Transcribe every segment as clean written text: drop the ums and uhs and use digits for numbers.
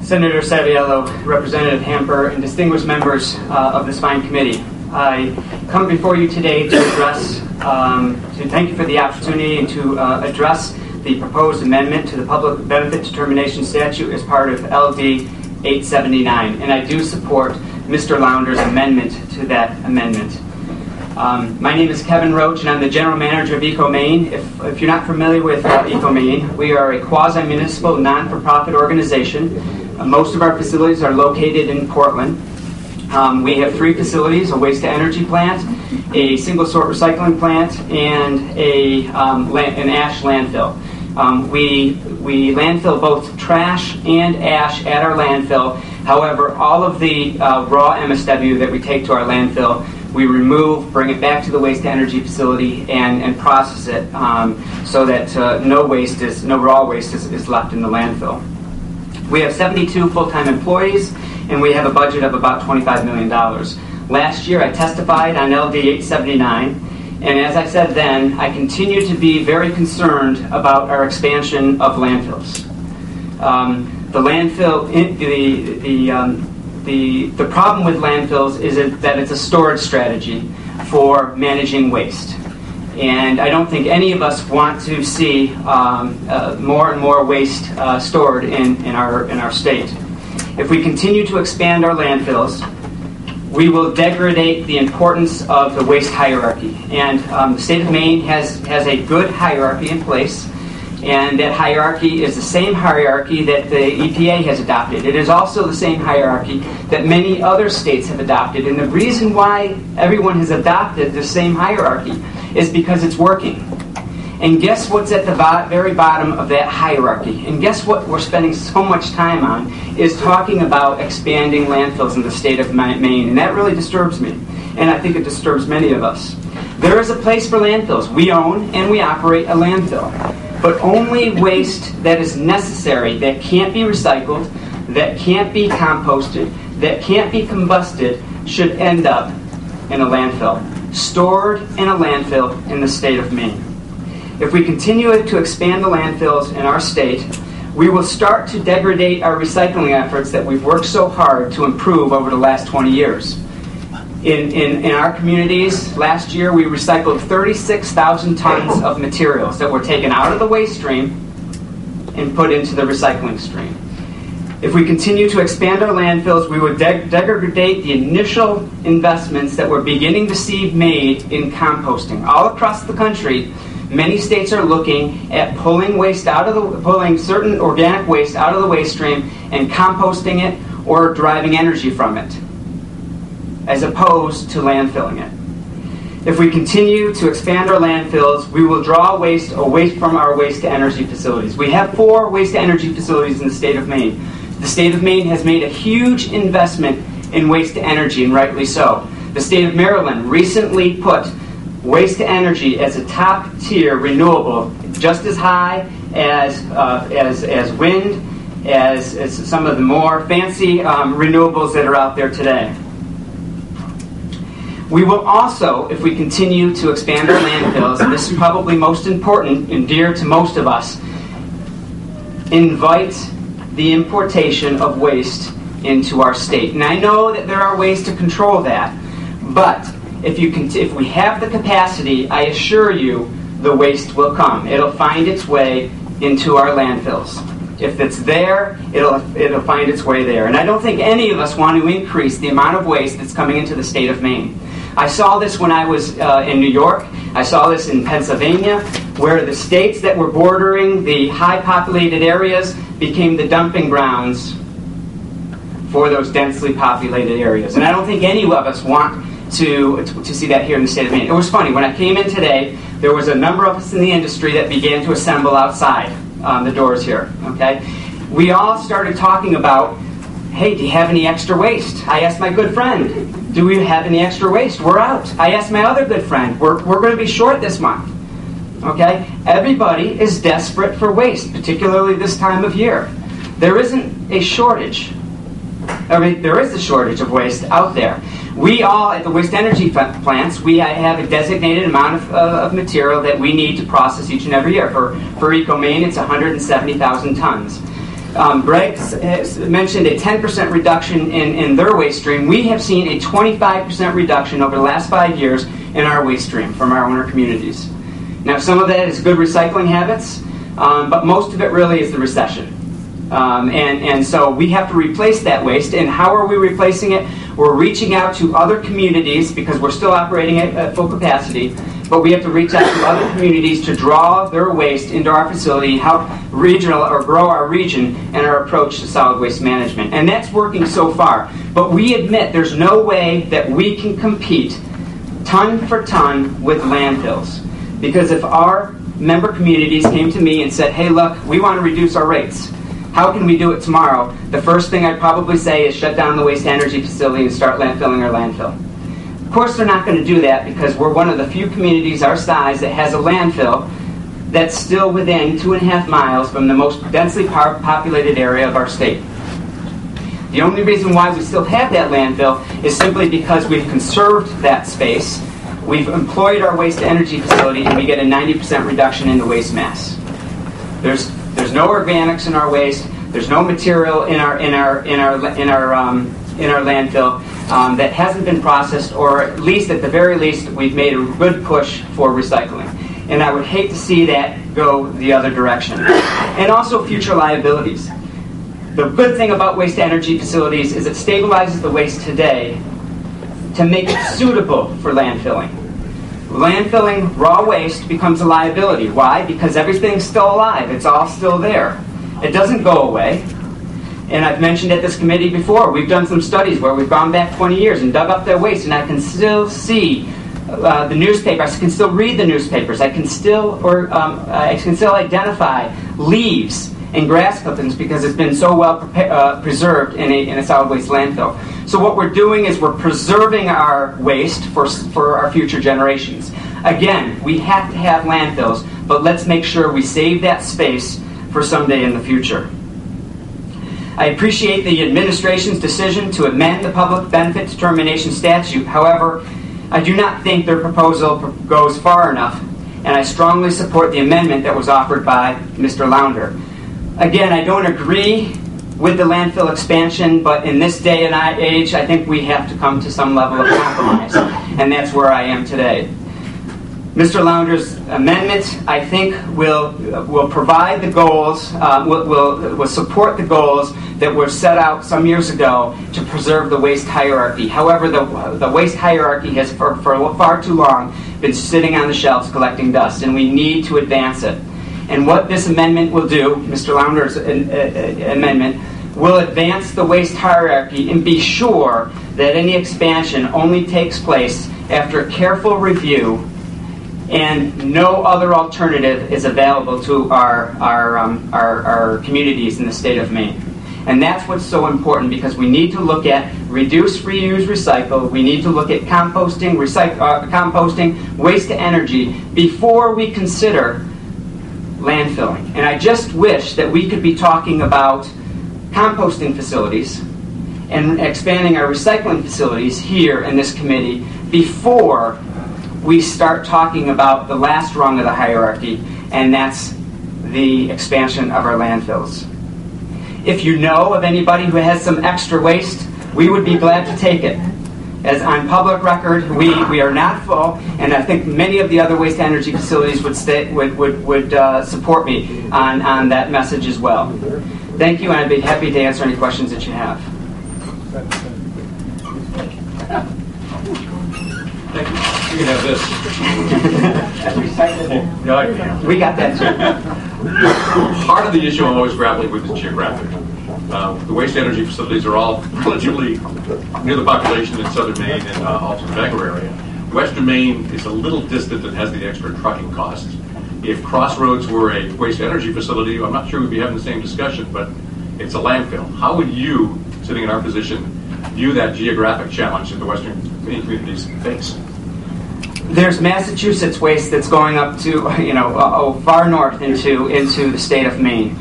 Senator Saviello, Representative Hamper, and distinguished members of this fine committee. I come before you today to thank you for the opportunity and to address the proposed amendment to the Public Benefit Determination Statute as part of LD 879. And I do support Mr. Lownder's amendment to that amendment. My name is Kevin Roche, and I'm the General Manager of EcoMaine. If you're not familiar with EcoMaine, we are a quasi-municipal, non-for-profit organization. Most of our facilities are located in Portland. We have 3 facilities: a waste-to-energy plant, a single-sort recycling plant, and an ash landfill. We landfill both trash and ash at our landfill. However, all of the raw MSW that we take to our landfill, we remove, bring it back to the waste-to-energy facility, and process it so that no raw waste is left in the landfill. We have 72 full-time employees, and we have a budget of about $25 million. Last year, I testified on LD 879, and as I said then, I continue to be very concerned about our expansion of landfills. The problem with landfills is that it's a storage strategy for managing waste. And I don't think any of us want to see more and more waste stored in our state. If we continue to expand our landfills, we will degrade the importance of the waste hierarchy. And the state of Maine has a good hierarchy in place, and that hierarchy is the same hierarchy that the EPA has adopted. It is also the same hierarchy that many other states have adopted. And the reason why everyone has adopted the same hierarchy is because it's working. And guess what's at the very bottom of that hierarchy? And guess what we're spending so much time on is talking about expanding landfills in the state of Maine. And that really disturbs me. And I think it disturbs many of us. There is a place for landfills. We own and we operate a landfill. But only waste that is necessary, that can't be recycled, that can't be composted, that can't be combusted, should end up in a landfill. Stored in a landfill in the state of Maine. If we continue to expand the landfills in our state, we will start to degrade our recycling efforts that we've worked so hard to improve over the last 20 years. In our communities, last year we recycled 36,000 tons of materials that were taken out of the waste stream and put into the recycling stream. If we continue to expand our landfills, we would degrade the initial investments that we're beginning to see made in composting. All across the country, many states are looking at pulling certain organic waste out of the waste stream and composting it or deriving energy from it, as opposed to landfilling it. If we continue to expand our landfills, we will draw waste away from our waste-to-energy facilities. We have 4 waste-to-energy facilities in the state of Maine. The state of Maine has made a huge investment in waste-to-energy, and rightly so. The state of Maryland recently put waste-to-energy as a top-tier renewable, just as high as wind, as some of the more fancy renewables that are out there today. We will also, if we continue to expand our landfills, and this is probably most important and dear to most of us, invite the importation of waste into our state. And I know that there are ways to control that, but if we have the capacity, I assure you the waste will come. It'll find its way into our landfills. If it's there, it'll find its way there. And I don't think any of us want to increase the amount of waste that's coming into the state of Maine. I saw this when I was in New York. I saw this in Pennsylvania, where the states that were bordering the high-populated areas became the dumping grounds for those densely populated areas. And I don't think any of us want to see that here in the state of Maine. It was funny. When I came in today, there was a number of us in the industry that began to assemble outside the doors here. Okay, we all started talking about, hey, do you have any extra waste? I asked my good friend, do we have any extra waste? We're out. I asked my other good friend, we're going to be short this month. Okay, everybody is desperate for waste, particularly this time of year. There isn't a shortage. I mean, there is a shortage of waste out there. We all, at the waste-energy plants, we have a designated amount of material that we need to process each and every year. For EcoMaine, it's 170,000 tons. Greg has mentioned a 10% reduction in their waste stream. We have seen a 25% reduction over the last 5 years in our waste stream from our owner communities. Now, some of that is good recycling habits, but most of it really is the recession. And so we have to replace that waste. And how are we replacing it? We're reaching out to other communities because we're still operating at full capacity, but we have to reach out to other communities to draw their waste into our facility, help regional or grow our region and our approach to solid waste management. And that's working so far. But we admit there's no way that we can compete ton for ton with landfills. Because if our member communities came to me and said, hey, look, we want to reduce our rates. How can we do it tomorrow? The first thing I'd probably say is shut down the waste-to-energy facility and start landfilling our landfill. Of course they're not going to do that because we're one of the few communities our size that has a landfill that's still within 2.5 miles from the most densely populated area of our state. The only reason why we still have that landfill is simply because we've conserved that space, we've employed our waste-to-energy facility, and we get a 90% reduction in the waste mass. There's no organics in our waste. There's no material in our landfill that hasn't been processed, or at the very least, we've made a good push for recycling. And I would hate to see that go the other direction. And also future liabilities. The good thing about waste-to-energy facilities is it stabilizes the waste today to make it suitable for landfilling. Landfilling raw waste becomes a liability. Why? Because everything's still alive. It's all still there. It doesn't go away. And I've mentioned at this committee before, we've done some studies where we've gone back 20 years and dug up their waste, and I can still see the newspapers. I can still read the newspapers. I can still identify leaves and grass clippings because it's been so well preserved in a solid waste landfill. So what we're doing is we're preserving our waste for our future generations. Again, we have to have landfills, but let's make sure we save that space for someday in the future. I appreciate the administration's decision to amend the public benefit determination statute. However, I do not think their proposal goes far enough, and I strongly support the amendment that was offered by Mr. Launder. Again, I don't agree with the landfill expansion, but in this day and age, I think we have to come to some level of compromise, and that's where I am today. Mr. Launder's amendment, I think, will provide the goals, will support the goals that were set out some years ago to preserve the waste hierarchy. However, the waste hierarchy has for far too long been sitting on the shelves collecting dust, and we need to advance it. And what this amendment will do, Mr. Launder's amendment, will advance the waste hierarchy and be sure that any expansion only takes place after careful review and no other alternative is available to our communities in the state of Maine. And that's what's so important, because we need to look at reduce, reuse, recycle. We need to look at composting, waste to energy before we consider landfilling. And I just wish that we could be talking about composting facilities and expanding our recycling facilities here in this committee before we start talking about the last rung of the hierarchy, and that's the expansion of our landfills. If you know of anybody who has some extra waste, we would be glad to take it. As on public record, we are not full, and I think many of the other waste energy facilities would support me on that message as well. Thank you, and I'd be happy to answer any questions that you have. Thank you. You can have this. We got that too. Part of the issue I'm always grappling with is geographic. The waste energy facilities are all relatively near the population in southern Maine and also the Bangor area. Western Maine is a little distant and has the extra trucking costs. If Crossroads were a waste energy facility, I'm not sure we'd be having the same discussion, but it's a landfill. How would you, sitting in our position, view that geographic challenge that the Western Maine communities face? There's Massachusetts waste that's going up to far north into the state of Maine.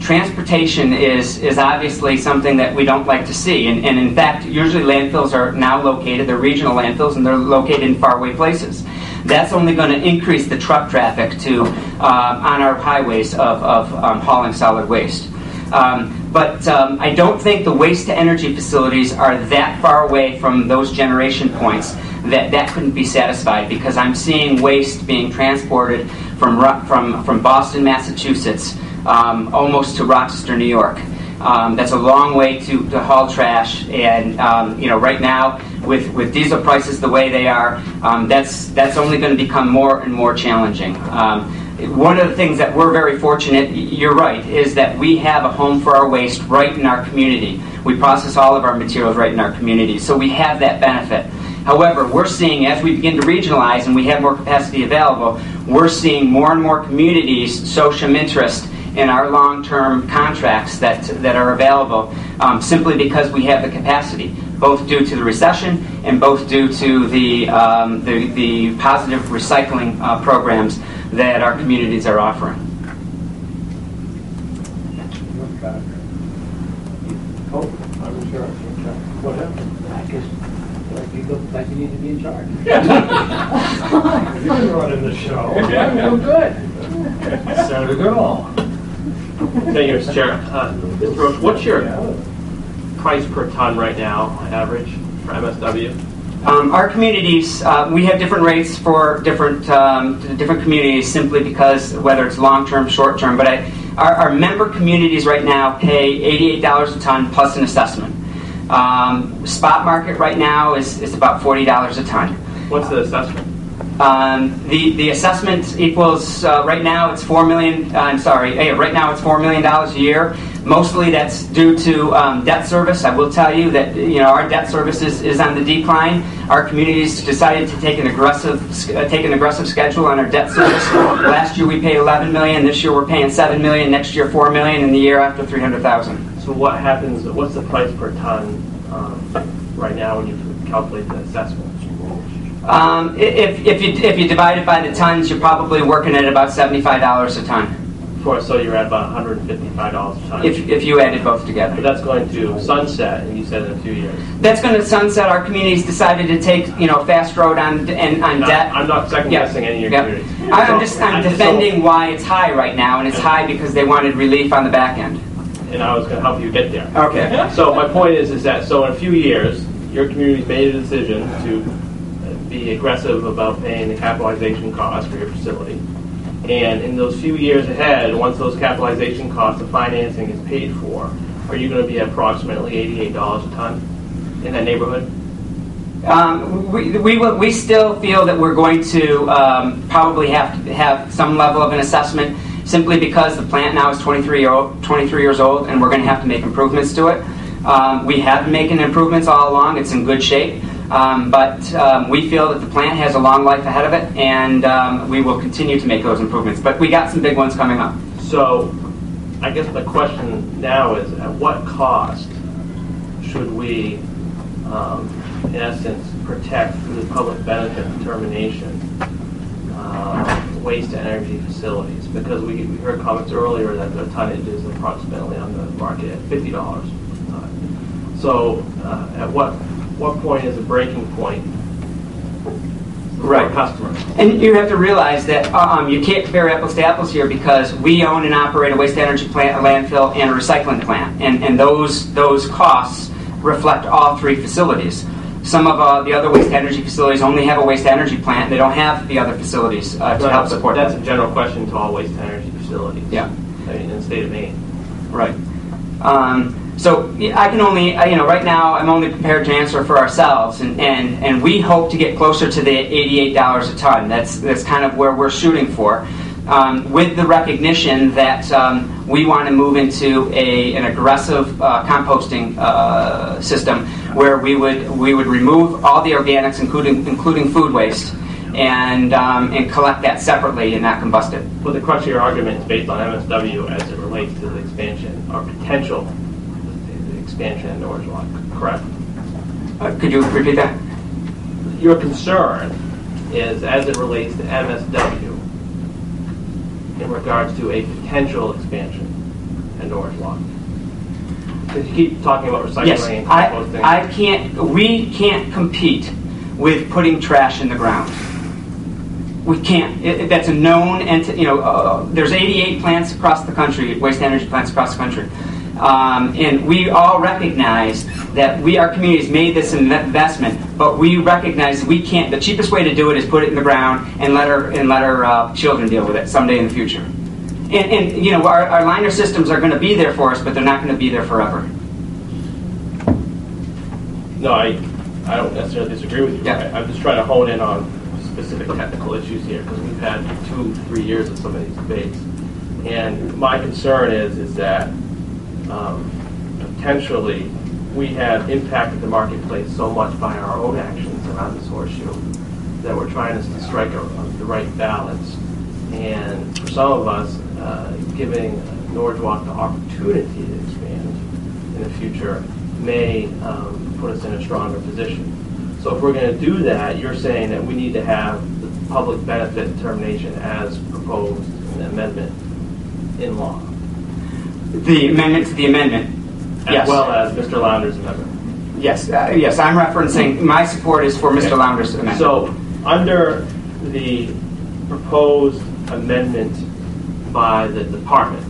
Transportation is obviously something that we don't like to see, and in fact, usually landfills are now located, they're regional landfills, and they're located in faraway places. That's only going to increase the truck traffic on our highways of hauling solid waste. But I don't think the waste-to-energy facilities are that far away from those generation points that couldn't be satisfied, because I'm seeing waste being transported from Boston, Massachusetts, almost to Rochester, New York. That's a long way to haul trash, and right now with diesel prices the way they are, that's only going to become more and more challenging. One of the things that we're very fortunate, you're right, is that we have a home for our waste right in our community. We process all of our materials right in our community, so we have that benefit. However, we're seeing, as we begin to regionalize and we have more capacity available, we're seeing more and more communities show some interest in our long-term contracts that are available, simply because we have the capacity, both due to the recession and both due to the positive recycling programs that our communities are offering. Oh, I'm sure. What happened? I guess you look like you need to be in charge. You've been running the show. Yeah, I'm good. Sounded good all. Thank you, Mr. Chair. Mr. Roche, what's your price per ton right now, average, for MSW? Our communities, we have different rates for different communities, simply because whether it's long-term, short-term. But our member communities right now pay $88 a ton plus an assessment. Spot market right now is about $40 a ton. What's the assessment? The assessment equals right now it's $4 million. Right now it's $4 million a year. Mostly that's due to debt service. I will tell you that our debt service is on the decline. Our communities decided to take an aggressive schedule on our debt service. Last year we paid $11 million. This year we're paying $7 million. Next year $4 million, and the year after $300,000. So what happens? What's the price per ton right now when you calculate the assessment? If you divide it by the tons, you're probably working at about $75 a ton. So you're at about $155 a ton. If you added both together. But that's going to sunset, and you said in a few years. That's going to sunset. Our communities decided to take fast road on debt. I'm not second guessing any of your communities. I'm defending why it's high right now, and it's high because they wanted relief on the back end. And I was going to help you get there. Okay. So my point is that in a few years, your community's made a decision to be aggressive about paying the capitalization costs for your facility. And in those few years ahead, once those capitalization costs of financing is paid for, are you going to be at approximately $88 a ton in that neighborhood? We still feel that we're going to probably have to have some level of an assessment, simply because the plant now is 23 years old, and we're going to have to make improvements to it. We have been making improvements all along. It's in good shape. But we feel that the plant has a long life ahead of it, and we will continue to make those improvements. But we got some big ones coming up. So I guess the question now is, at what cost should we, in essence, protect through the public benefit determination waste-to-energy facilities? Because we heard comments earlier that the tonnage is approximately on the market at $50 a ton. So at what point is a breaking point for our customers? And you have to realize that you can't compare apples to apples here, because we own and operate a waste-to-energy plant, a landfill, and a recycling plant. And those costs reflect all three facilities. Some of the other waste-to-energy facilities only have a waste-to-energy plant. They don't have the other facilities to help support That's them. a general question to all waste-to-energy facilities. Yeah. In the state of Maine. Right. So I can only, right now I'm only prepared to answer for ourselves, and we hope to get closer to the $88 a ton. That's kind of where we're shooting for, with the recognition that we want to move into an aggressive composting system, where we would remove all the organics, including food waste, and collect that separately and not combust it. Well, the crux of your argument is based on MSW as it relates to the expansion or potential expansion in Orange Walk, correct? Could you repeat that? Your concern is as it relates to MSW in regards to a potential expansion in Orange Walk. Because you keep talking about recycling and composting. We can't compete with putting trash in the ground. We can't. That's a known, and there's 88 plants across the country, waste-to-energy plants across the country. And we all recognize that our community's made this investment, but we recognize that we can't. The cheapest way to do it is put it in the ground and let our children deal with it someday in the future. And you know, our liner systems are going to be there for us, but they're not going to be there forever. No, I don't necessarily disagree with you. Yeah. I'm just trying to hone in on specific technical issues here, because we've had 2-3 years of some of these debates. And my concern is that potentially we have impacted the marketplace so much by our own actions around this horseshoe that we're trying to strike the right balance. And for some of us, giving Norwalk the opportunity to expand in the future may put us in a stronger position. So if we're going to do that, you're saying that we need to have the public benefit determination as proposed in the amendment in law. The amendment to the amendment, As yes. well as Mr. Lownder's amendment. Yes, yes, I'm referencing, my support is for Mr. Lownder's amendment. So under the proposed amendment by the department,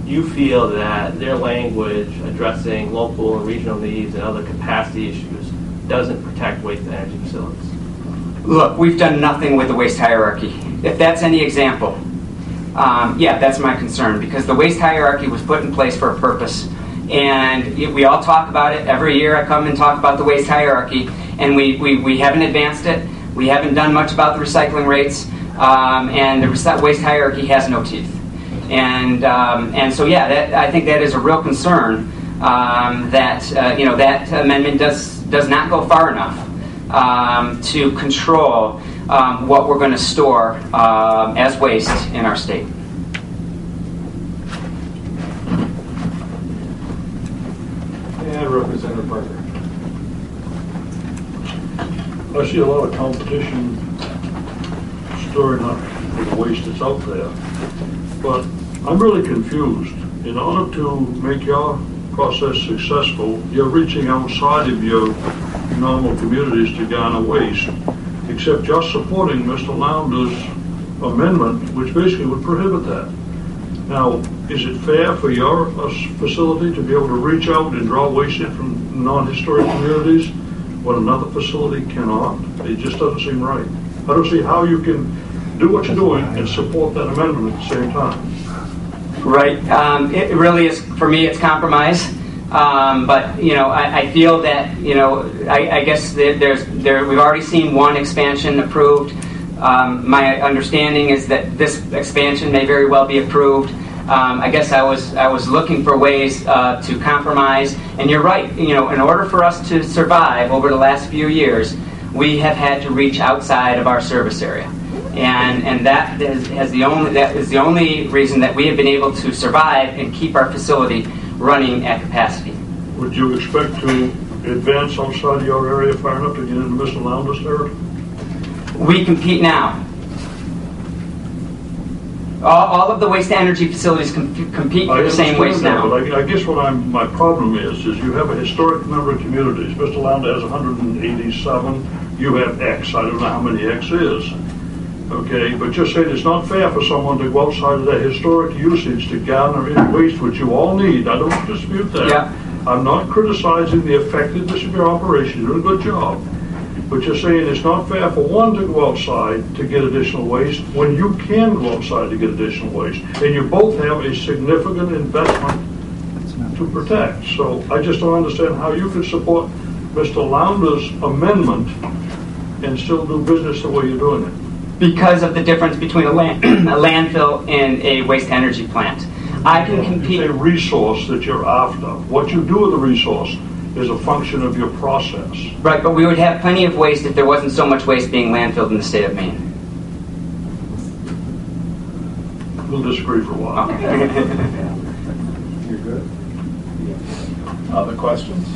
you feel that their language addressing local and regional needs and other capacity issues doesn't protect waste energy facilities? Look, we've done nothing with the waste hierarchy. If that's any example, yeah, that's my concern, because the waste hierarchy was put in place for a purpose, and we all talk about it. Every year I come and talk about the waste hierarchy, and we haven't advanced it. We haven't done much about the recycling rates, and the waste hierarchy has no teeth. And so, yeah, I think that is a real concern, that that amendment does not go far enough to control what we're going to store as waste in our state. And Representative Parker. I see a lot of competition storing up for the waste that's out there, but I'm really confused. In order to make your process successful, you're reaching outside of your normal communities to garner waste, except you're supporting Mr. Lownder's amendment, which basically would prohibit that. Now, is it fair for your facility to be able to reach out and draw waste in from non-historic communities when another facility cannot? It just doesn't seem right. I don't see how you can do what you're doing and support that amendment at the same time. Right. It really is, for me, it's compromise. But I feel that I guess we've already seen one expansion approved. My understanding is that this expansion may very well be approved. I guess I was looking for ways to compromise. And you're right. In order for us to survive over the last few years, we have had to reach outside of our service area. And that is the only reason that we have been able to survive and keep our facility running at capacity. Would you expect to advance outside your area far enough to get into Mr. Lownder's territory? We compete now. All of the waste energy facilities compete for the same waste now. But I guess my problem is you have a historic number of communities. Mr. Lounder has 187. You have X. I don't know how many X is. Okay, but just saying it's not fair for someone to go outside of their historic usage to garner in waste, which you all need. I don't dispute that. Yeah. I'm not criticizing the effectiveness of your operation. You're doing a good job. But you're saying it's not fair for one to go outside to get additional waste when you can go outside to get additional waste. And you both have a significant investment to protect. So I just don't understand how you could support Mr. Lownder's amendment and still do business the way you're doing it. Because of the difference between a landfill and a waste energy plant. I can compete. It's a resource that you're after. What you do with the resource is a function of your process. Right, but we would have plenty of waste if there wasn't so much waste being landfilled in the state of Maine. We'll disagree for a while. Okay. You're good. Other questions?